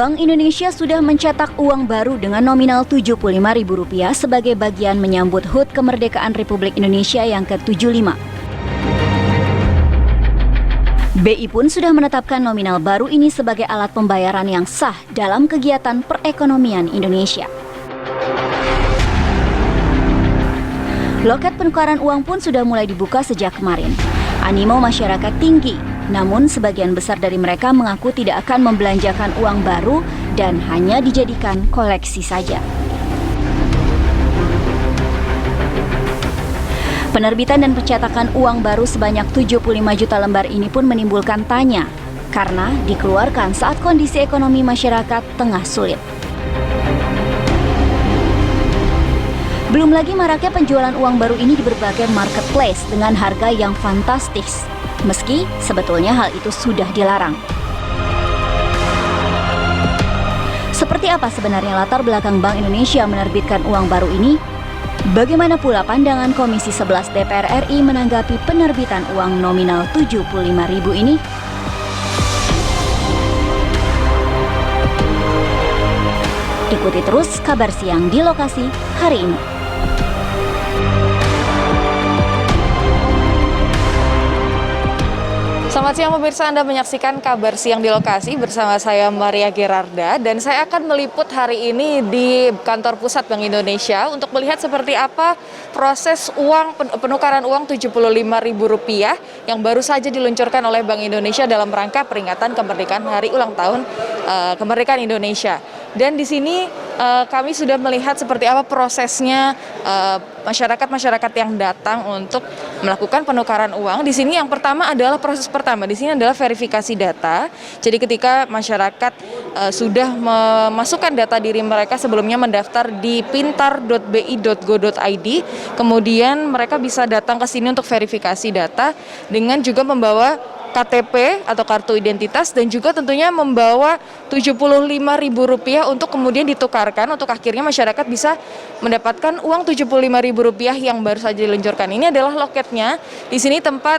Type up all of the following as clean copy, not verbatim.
Bank Indonesia sudah mencetak uang baru dengan nominal Rp75.000 sebagai bagian menyambut HUT Kemerdekaan Republik Indonesia yang ke-75. BI pun sudah menetapkan nominal baru ini sebagai alat pembayaran yang sah dalam kegiatan perekonomian Indonesia. Loket penukaran uang pun sudah mulai dibuka sejak kemarin. Animo masyarakat tinggi, namun sebagian besar dari mereka mengaku tidak akan membelanjakan uang baru dan hanya dijadikan koleksi saja. Penerbitan dan pencetakan uang baru sebanyak 75 juta lembar ini pun menimbulkan tanya, karena dikeluarkan saat kondisi ekonomi masyarakat tengah sulit. Belum lagi maraknya penjualan uang baru ini di berbagai marketplace dengan harga yang fantastis, meski sebetulnya hal itu sudah dilarang. Seperti apa sebenarnya latar belakang Bank Indonesia menerbitkan uang baru ini? Bagaimana pula pandangan Komisi 11 DPR RI menanggapi penerbitan uang nominal Rp75.000 ini? Ikuti terus kabar siang di lokasi hari ini. Selamat siang pemirsa, Anda menyaksikan kabar siang di lokasi bersama saya Maria Gerarda, dan saya akan meliput hari ini di kantor pusat Bank Indonesia untuk melihat seperti apa proses penukaran uang Rp75.000 yang baru saja diluncurkan oleh Bank Indonesia dalam rangka peringatan kemerdekaan hari ulang tahun kemerdekaan Indonesia. Dan di sini kami sudah melihat seperti apa prosesnya masyarakat yang datang untuk melakukan penukaran uang. Di sini yang pertama adalah proses pertama. Di sini adalah verifikasi data. Jadi ketika masyarakat sudah memasukkan data diri mereka sebelumnya mendaftar di pintar.bi.go.id, kemudian mereka bisa datang ke sini untuk verifikasi data dengan juga membawa KTP atau kartu identitas dan juga tentunya membawa Rp75.000 untuk kemudian ditukarkan untuk akhirnya masyarakat bisa mendapatkan uang Rp75.000 yang baru saja diluncurkan. Ini adalah loketnya. Di sini tempat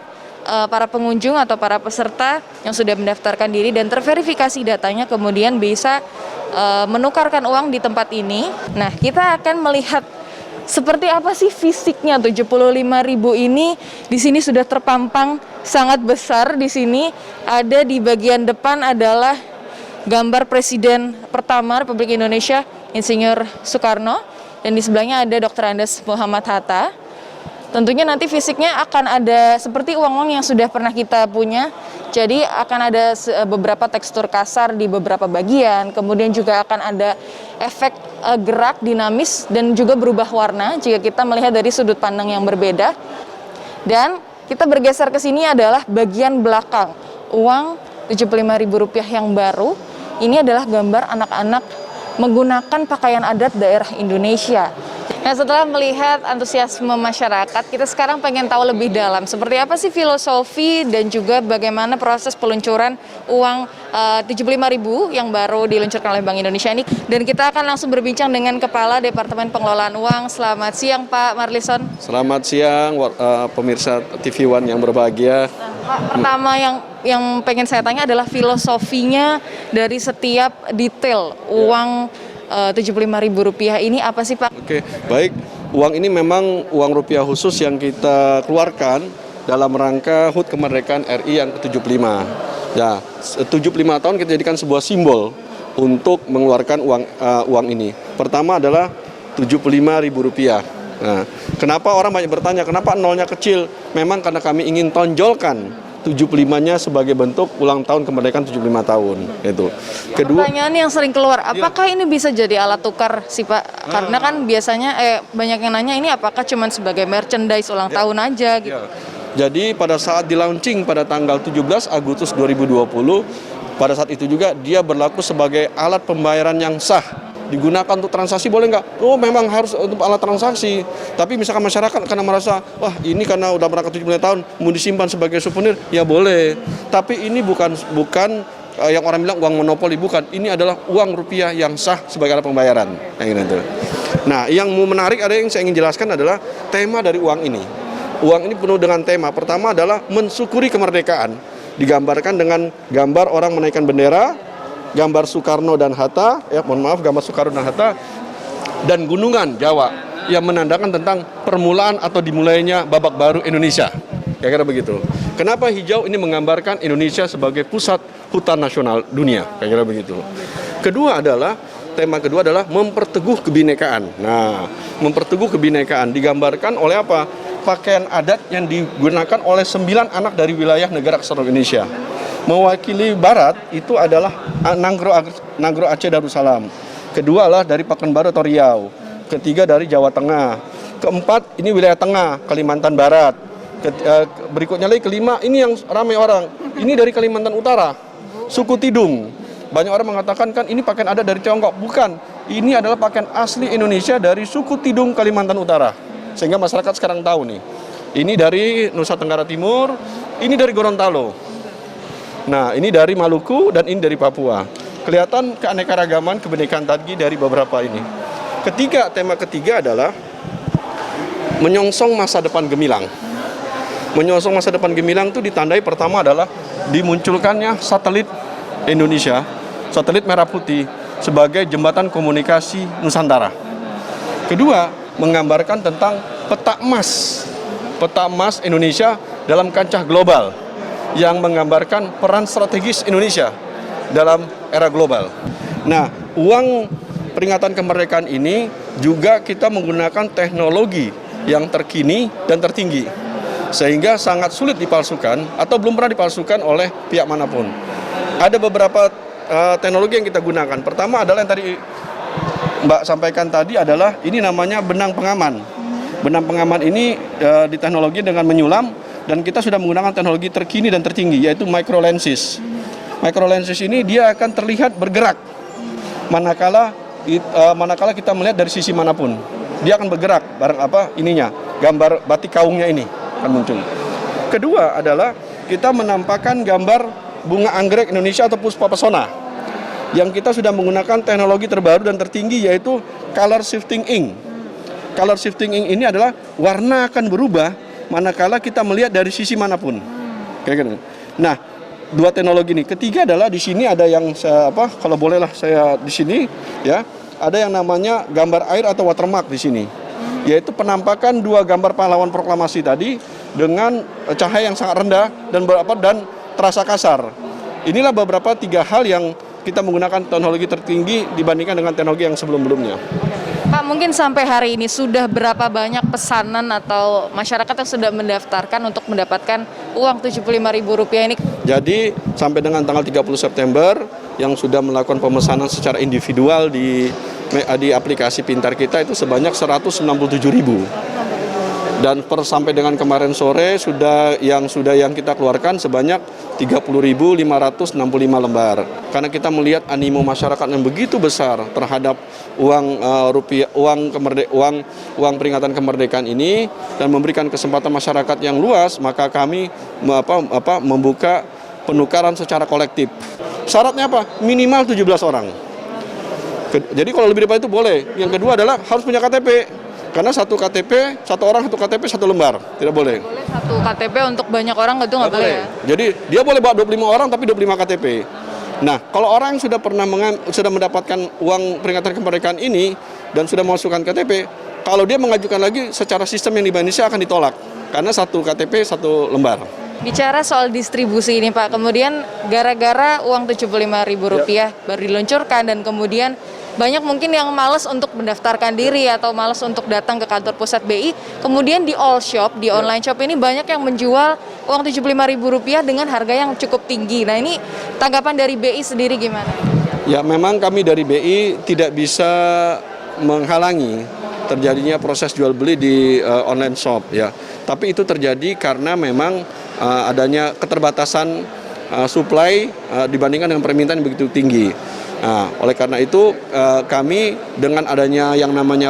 para pengunjung atau para peserta yang sudah mendaftarkan diri dan terverifikasi datanya kemudian bisa menukarkan uang di tempat ini. Nah, kita akan melihat seperti apa sih fisiknya Rp75.000 ini. Di sini sudah terpampang sangat besar. Di sini ada di bagian depan adalah gambar Presiden pertama Republik Indonesia, Insinyur Soekarno, dan di sebelahnya ada Dr. Andes Muhammad Hatta. Tentunya nanti fisiknya akan ada seperti uang-uang yang sudah pernah kita punya. Jadi akan ada beberapa tekstur kasar di beberapa bagian, kemudian juga akan ada efek gerak dinamis dan juga berubah warna jika kita melihat dari sudut pandang yang berbeda. Dan kita bergeser ke sini adalah bagian belakang uang Rp75.000 yang baru. Ini adalah gambar anak-anak menggunakan pakaian adat daerah Indonesia. Nah, setelah melihat antusiasme masyarakat, kita sekarang pengen tahu lebih dalam seperti apa sih filosofi dan juga bagaimana proses peluncuran uang Rp75.000 yang baru diluncurkan oleh Bank Indonesia ini. Dan kita akan langsung berbincang dengan Kepala Departemen Pengelolaan Uang. Selamat siang Pak Marlison. Selamat siang pemirsa TV One yang berbahagia. Pak, pertama yang pengen saya tanya adalah filosofinya dari setiap detail uang Rp75.000 ini apa sih Pak? Oke, baik. Uang ini memang uang rupiah khusus yang kita keluarkan dalam rangka HUT Kemerdekaan RI yang ke-75. Ya, 75 tahun kita jadikan sebuah simbol untuk mengeluarkan uang ini. Pertama adalah Rp75.000. Nah, kenapa orang banyak bertanya, kenapa nolnya kecil? Memang karena kami ingin tonjolkan 75-nya sebagai bentuk ulang tahun kemerdekaan 75 tahun. Itu. Kedua, pertanyaan yang sering keluar, apakah ini bisa jadi alat tukar sih Pak? Karena kan biasanya banyak yang nanya ini apakah cuma sebagai merchandise ulang tahun aja gitu. Ya. Jadi pada saat di-launching pada tanggal 17 Agustus 2020, pada saat itu juga dia berlaku sebagai alat pembayaran yang sah. Digunakan untuk transaksi boleh nggak? Oh, memang harus untuk alat transaksi. Tapi misalkan masyarakat karena merasa, wah ini karena udah berangkat 75 tahun, mau disimpan sebagai souvenir, ya boleh. Tapi ini bukan yang orang bilang uang monopoli, bukan. Ini adalah uang rupiah yang sah sebagai alat pembayaran. Nah, yang menarik ada yang saya ingin jelaskan adalah tema dari uang ini. Uang ini penuh dengan tema. Pertama adalah mensyukuri kemerdekaan. Digambarkan dengan gambar orang menaikkan bendera, gambar Soekarno dan Hatta, ya mohon maaf, gambar Soekarno dan Hatta, dan gunungan Jawa yang menandakan tentang permulaan atau dimulainya babak baru Indonesia. Kira-kira begitu. Kenapa hijau ini menggambarkan Indonesia sebagai pusat hutan nasional dunia? Kira-kira begitu. Tema kedua adalah memperteguh kebinekaan. Nah, memperteguh kebinekaan digambarkan oleh apa? Pakaian adat yang digunakan oleh 9 anak dari wilayah negara kesatuan Indonesia. Mewakili Barat itu adalah Nanggro Aceh Darussalam. Kedua adalah dari Pekanbaru atau Riau. Ketiga dari Jawa Tengah. Keempat ini wilayah tengah, Kalimantan Barat. Berikutnya lagi kelima, ini yang ramai orang. Ini dari Kalimantan Utara, suku Tidung. Banyak orang mengatakan kan ini pakaian adat dari Tiongkok. Bukan, ini adalah pakaian asli Indonesia dari suku Tidung Kalimantan Utara. Sehingga masyarakat sekarang tahu nih. Ini dari Nusa Tenggara Timur, ini dari Gorontalo. Nah, ini dari Maluku dan ini dari Papua. Kelihatan keanekaragaman kebinekaan tadi dari beberapa ini. Tema ketiga adalah menyongsong masa depan gemilang. Menyongsong masa depan gemilang itu ditandai pertama adalah dimunculkannya satelit Indonesia, satelit merah putih sebagai jembatan komunikasi Nusantara. Kedua, menggambarkan tentang peta emas Indonesia dalam kancah global yang menggambarkan peran strategis Indonesia dalam era global. Nah, uang peringatan kemerdekaan ini juga kita menggunakan teknologi yang terkini dan tertinggi, sehingga sangat sulit dipalsukan atau belum pernah dipalsukan oleh pihak manapun. Ada beberapa teknologi yang kita gunakan. Pertama adalah yang tadi Mbak sampaikan tadi adalah ini namanya benang pengaman. Benang pengaman ini diteknologi dengan menyulam dan kita sudah menggunakan teknologi terkini dan tertinggi yaitu microlenses. Microlenses ini dia akan terlihat bergerak manakala kita melihat dari sisi manapun. Dia akan bergerak gambar batik kaungnya ini akan muncul. Kedua adalah kita menampakkan gambar bunga anggrek Indonesia atau puspa pesona yang kita sudah menggunakan teknologi terbaru dan tertinggi yaitu color shifting ink. Color shifting ink ini adalah warna akan berubah manakala kita melihat dari sisi manapun. Kayak gitu. Nah, dua teknologi ini. Ketiga adalah di sini ada yang kalau bolehlah saya di sini ya, ada yang namanya gambar air atau watermark di sini. Yaitu penampakan dua gambar pahlawan proklamasi tadi dengan cahaya yang sangat rendah dan terasa kasar. Inilah beberapa 3 hal yang kita menggunakan teknologi tertinggi dibandingkan dengan teknologi yang sebelum-sebelumnya. Pak, mungkin sampai hari ini sudah berapa banyak pesanan atau masyarakat yang sudah mendaftarkan untuk mendapatkan uang Rp75.000 ini? Jadi sampai dengan tanggal 30 September yang sudah melakukan pemesanan secara individual di aplikasi pintar kita itu sebanyak 167.000. Dan sampai dengan kemarin sore yang kita keluarkan sebanyak 30.565 lembar. Karena kita melihat animo masyarakat yang begitu besar terhadap uang peringatan kemerdekaan ini dan memberikan kesempatan masyarakat yang luas, maka kami membuka penukaran secara kolektif. Syaratnya apa? Minimal 17 orang. Jadi kalau lebih dari itu boleh. Yang kedua adalah harus punya KTP. Karena satu KTP, satu KTP, satu lembar. Tidak boleh. Boleh satu KTP untuk banyak orang itu nggak boleh ya? Jadi dia boleh bawa 25 orang tapi 25 KTP. Nah, kalau orang sudah mendapatkan uang peringatan kemerdekaan ini dan sudah memasukkan KTP, kalau dia mengajukan lagi secara sistem yang di Indonesia akan ditolak. Karena satu KTP, satu lembar. Bicara soal distribusi ini Pak, kemudian gara-gara uang Rp75.000 baru diluncurkan dan kemudian banyak mungkin yang malas untuk mendaftarkan diri atau malas untuk datang ke kantor pusat BI. Kemudian di all shop, di online shop ini banyak yang menjual uang Rp75.000 dengan harga yang cukup tinggi. Nah, ini tanggapan dari BI sendiri gimana? Ya, memang kami dari BI tidak bisa menghalangi terjadinya proses jual beli di online shop ya. Tapi itu terjadi karena memang adanya keterbatasan supply dibandingkan dengan permintaan yang begitu tinggi. Nah, oleh karena itu kami dengan adanya yang namanya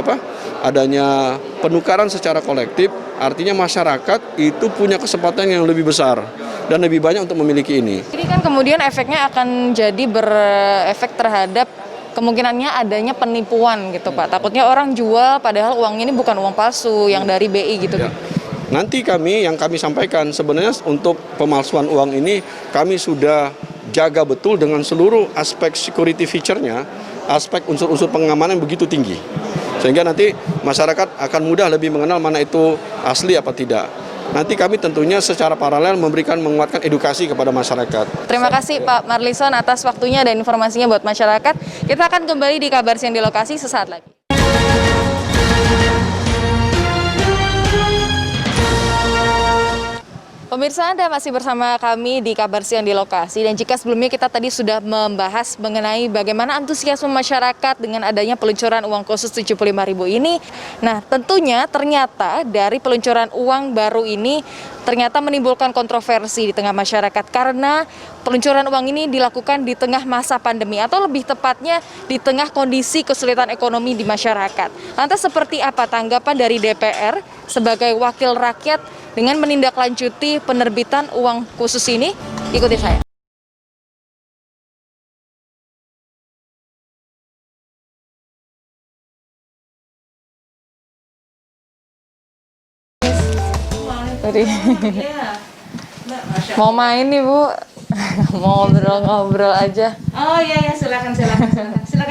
adanya penukaran secara kolektif, artinya masyarakat itu punya kesempatan yang lebih besar dan lebih banyak untuk memiliki ini. Ini kan kemudian efeknya akan jadi berefek terhadap kemungkinannya adanya penipuan gitu Pak. Takutnya orang jual padahal uang ini bukan uang palsu yang dari BI gitu. Ya. Nanti kami sampaikan sebenarnya untuk pemalsuan uang ini kami sudah jaga betul dengan seluruh aspek security feature-nya, aspek unsur-unsur pengamanan yang begitu tinggi. Sehingga nanti masyarakat akan mudah lebih mengenal mana itu asli apa tidak. Nanti kami tentunya secara paralel menguatkan edukasi kepada masyarakat. Terima kasih Pak Marlison atas waktunya dan informasinya buat masyarakat. Kita akan kembali di Kabar Siang di Lokasi sesaat lagi. Pemirsa, Anda masih bersama kami di Kabar Siang di Lokasi, dan jika sebelumnya kita tadi sudah membahas mengenai bagaimana antusiasme masyarakat dengan adanya peluncuran uang khusus 75.000 ini, nah tentunya ternyata dari peluncuran uang baru ini ternyata menimbulkan kontroversi di tengah masyarakat karena peluncuran uang ini dilakukan di tengah masa pandemi atau lebih tepatnya di tengah kondisi kesulitan ekonomi di masyarakat. Lantas seperti apa tanggapan dari DPR sebagai wakil rakyat dengan menindaklanjuti penerbitan uang khusus ini? Ikuti saya. Tadi mau main nih Bu, mau ngobrol-ngobrol aja. Oh iya, silakan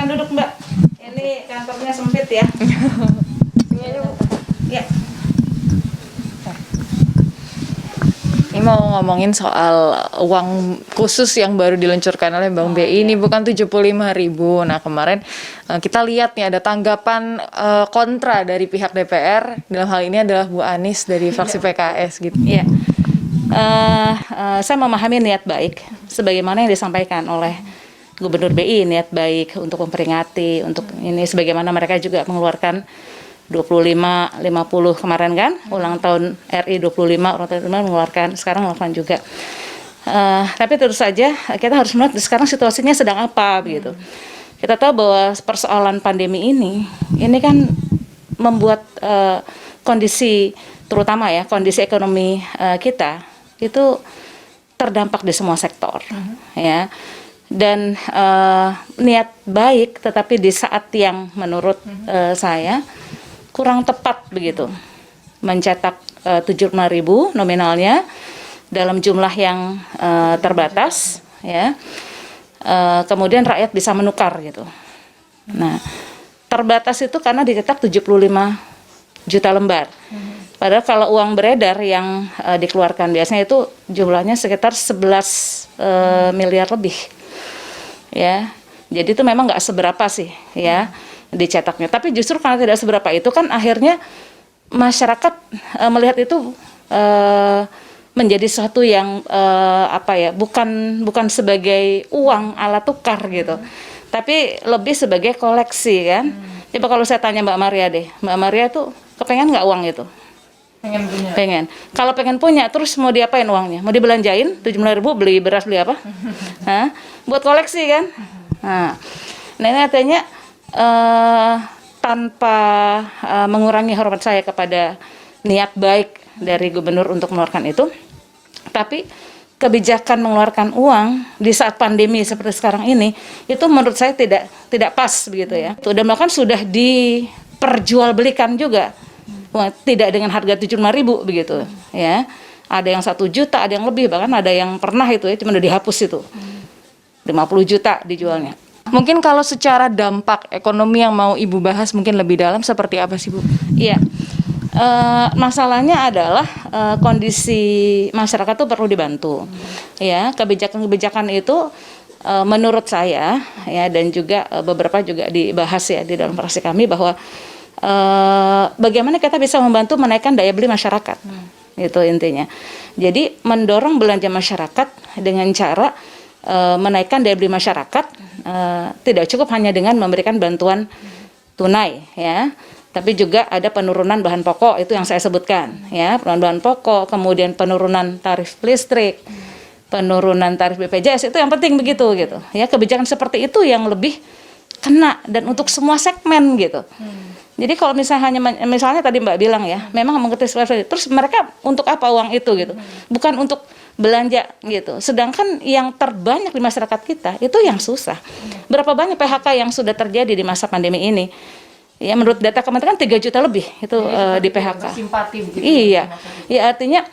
duduk Mbak. Ini kantornya sempit ya. Ini aja Bu. Ya. Ini mau ngomongin soal uang khusus yang baru diluncurkan oleh Bank BI ini bukan 75.000. Nah kemarin kita lihat nih ada tanggapan kontra dari pihak DPR. Dalam hal ini adalah Bu Anies dari fraksi PKS gitu. Iya. Saya memahami niat baik sebagaimana yang disampaikan oleh Gubernur BI, niat baik untuk memperingati, untuk ini sebagaimana mereka juga mengeluarkan 25, 50 kemarin kan, ulang tahun RI 25, ulang tahun 25 mengeluarkan, sekarang mengeluarkan juga. Tapi tentu saja kita harus melihat sekarang situasinya sedang apa begitu. Kita tahu bahwa persoalan pandemi ini kan membuat kondisi, terutama ya kondisi ekonomi kita itu terdampak di semua sektor, ya. Dan niat baik, tetapi di saat yang menurut saya kurang tepat begitu, mencetak 75.000 nominalnya dalam jumlah yang terbatas, ya. Kemudian rakyat bisa menukar gitu. Nah, terbatas itu karena dicetak 75 juta lembar. Padahal kalau uang beredar yang dikeluarkan biasanya itu jumlahnya sekitar 11 miliar lebih, ya. Jadi itu memang nggak seberapa sih, ya, dicetaknya. Tapi justru karena tidak seberapa itu kan akhirnya masyarakat melihat itu menjadi sesuatu yang bukan sebagai uang alat tukar gitu, tapi lebih sebagai koleksi kan. Coba kalau saya tanya Mbak Maria deh, Mbak Maria tuh kepengen nggak uang itu? Pengen punya. Pengen. Kalau pengen punya, terus mau diapain uangnya? Mau dibelanjain? 75.000 beli beras, beli apa? Hah? Buat koleksi kan? Nah ini artinya tanpa mengurangi hormat saya kepada niat baik dari gubernur untuk mengeluarkan itu, tapi kebijakan mengeluarkan uang di saat pandemi seperti sekarang ini itu menurut saya tidak pas begitu ya. Dan bahkan sudah diperjualbelikan juga, tidak dengan harga 75.000 begitu ya. Ada yang 1 juta, ada yang lebih, bahkan ada yang pernah itu ya cuma udah dihapus itu 50 juta dijualnya. Mungkin kalau secara dampak ekonomi yang mau Ibu bahas mungkin lebih dalam seperti apa sih Bu? Iya, masalahnya adalah kondisi masyarakat tuh perlu dibantu. Ya, kebijakan-kebijakan itu menurut saya ya, dan juga beberapa juga dibahas ya di dalam fraksi kami bahwa bagaimana kita bisa membantu menaikkan daya beli masyarakat. Itu intinya. Jadi mendorong belanja masyarakat dengan cara menaikkan daya beli masyarakat, tidak cukup hanya dengan memberikan bantuan tunai ya, tapi juga ada penurunan bahan pokok, itu yang saya sebutkan ya, penurunan bahan pokok, kemudian penurunan tarif listrik, penurunan tarif BPJS, itu yang penting begitu gitu ya. Kebijakan seperti itu yang lebih kena dan untuk semua segmen gitu. Jadi kalau misalnya tadi Mbak bilang ya, memang mengerti terus mereka untuk apa uang itu gitu, bukan untuk belanja gitu. Sedangkan yang terbanyak di masyarakat kita itu yang susah. Berapa banyak PHK yang sudah terjadi di masa pandemi ini? Ya menurut data Kementerian 3 juta lebih itu di PHK. Simpati begitu. Iya. Ya artinya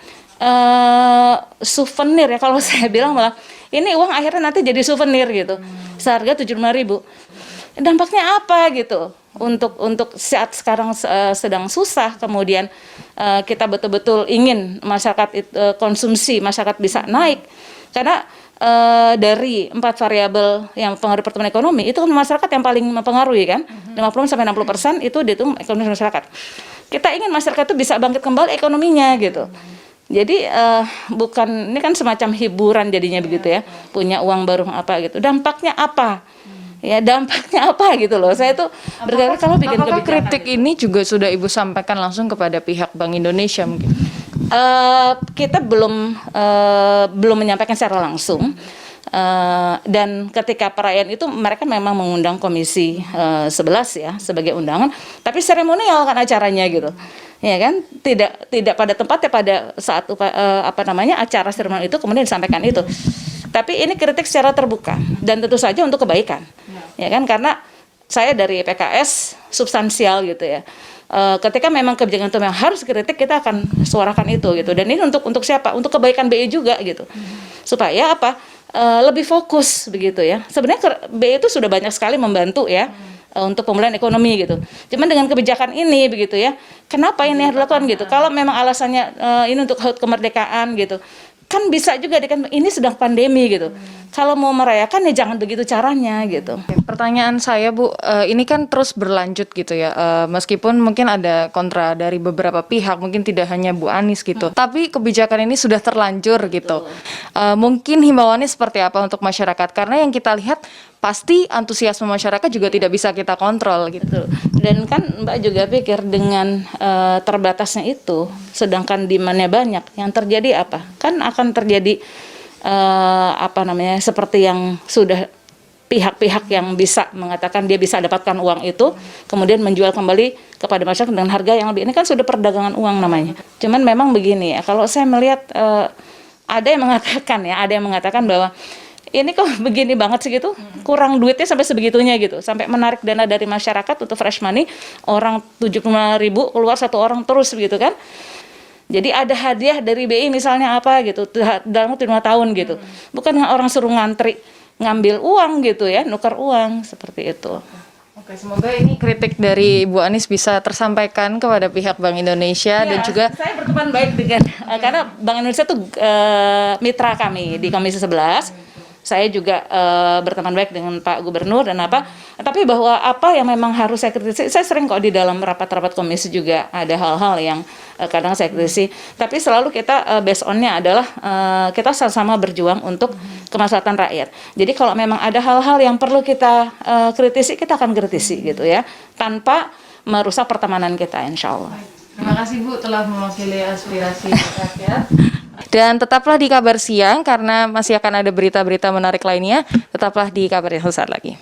souvenir ya, kalau saya bilang malah Ini uang akhirnya nanti jadi souvenir gitu, seharga 75.000. Dampaknya apa gitu? Untuk saat sekarang sedang susah, kemudian kita betul-betul ingin masyarakat konsumsi masyarakat bisa naik, karena dari 4 variabel yang mempengaruhi pertumbuhan ekonomi itu kan masyarakat yang paling mempengaruhi kan, 50-60% itu ekonomi masyarakat. Kita ingin masyarakat itu bisa bangkit kembali ekonominya gitu. Jadi bukan, ini kan semacam hiburan jadinya begitu ya, punya uang baru apa gitu. Dampaknya apa? Ya dampaknya apa gitu loh. Saya tuh berkali kalau bikin Apakah kebijakan kritik ini juga sudah Ibu sampaikan langsung kepada pihak Bank Indonesia mungkin? Kita belum menyampaikan secara langsung. Dan ketika perayaan itu mereka memang mengundang Komisi 11 ya sebagai undangan, tapi seremonial kan acaranya gitu. Ya kan, tidak pada tempatnya pada saat acara seremonial itu kemudian disampaikan itu. Tapi ini kritik secara terbuka dan tentu saja untuk kebaikan. Ya kan, karena saya dari PKS substansial gitu ya. Ketika memang kebijakan itu memang harus kritik, kita akan suarakan itu gitu. Dan ini untuk siapa? Untuk kebaikan BI juga gitu. Supaya apa? Lebih fokus begitu ya. Sebenarnya BI itu sudah banyak sekali membantu ya untuk pemulihan ekonomi gitu. Cuman dengan kebijakan ini begitu ya. Kenapa ini harus dilakukan gitu? Kalau memang alasannya ini untuk HUT kemerdekaan gitu, kan bisa juga ini sedang pandemi gitu. Kalau mau merayakan ya jangan begitu caranya gitu. Pertanyaan saya Bu, ini kan terus berlanjut gitu ya, meskipun mungkin ada kontra dari beberapa pihak, mungkin tidak hanya Bu Anies gitu, tapi kebijakan ini sudah terlanjur gitu. Mungkin himbauannya seperti apa untuk masyarakat? Karena yang kita lihat pasti antusiasme masyarakat juga tidak bisa kita kontrol gitu. Dan kan Mbak juga pikir dengan terbatasnya itu, sedangkan demand-nya banyak, yang terjadi apa? Kan akan terjadi seperti yang sudah pihak-pihak yang bisa mengatakan dia bisa dapatkan uang itu, kemudian menjual kembali kepada masyarakat dengan harga yang lebih. Ini kan sudah perdagangan uang namanya. Cuman memang begini ya, kalau saya melihat ada yang mengatakan bahwa ini kok begini banget sih gitu, kurang duitnya sampai sebegitunya gitu, sampai menarik dana dari masyarakat untuk fresh money, orang 75.000 keluar 1 orang terus gitu kan. Jadi ada hadiah dari BI misalnya apa gitu dalam waktu 5 tahun gitu. Bukan orang suruh ngantri ngambil uang gitu ya, nukar uang seperti itu. Oke, semoga ini kritik dari Bu Anies bisa tersampaikan kepada pihak Bank Indonesia dan juga saya berteman baik dengan karena Bank Indonesia tuh mitra kami di Komisi 11. Saya juga berteman baik dengan Pak Gubernur dan tapi bahwa apa yang memang harus saya kritisi, saya sering kok di dalam rapat-rapat komisi juga ada hal-hal yang kadang saya kritisi, tapi selalu kita based on-nya adalah kita sama-sama berjuang untuk kemaslahatan rakyat. Jadi kalau memang ada hal-hal yang perlu kita kritisi, kita akan kritisi gitu ya, tanpa merusak pertemanan kita, insya Allah. terima kasih Bu telah mewakili aspirasi rakyat. Dan tetaplah di Kabar Siang karena masih akan ada berita-berita menarik lainnya. Tetaplah di Kabar Siang sesaat lagi.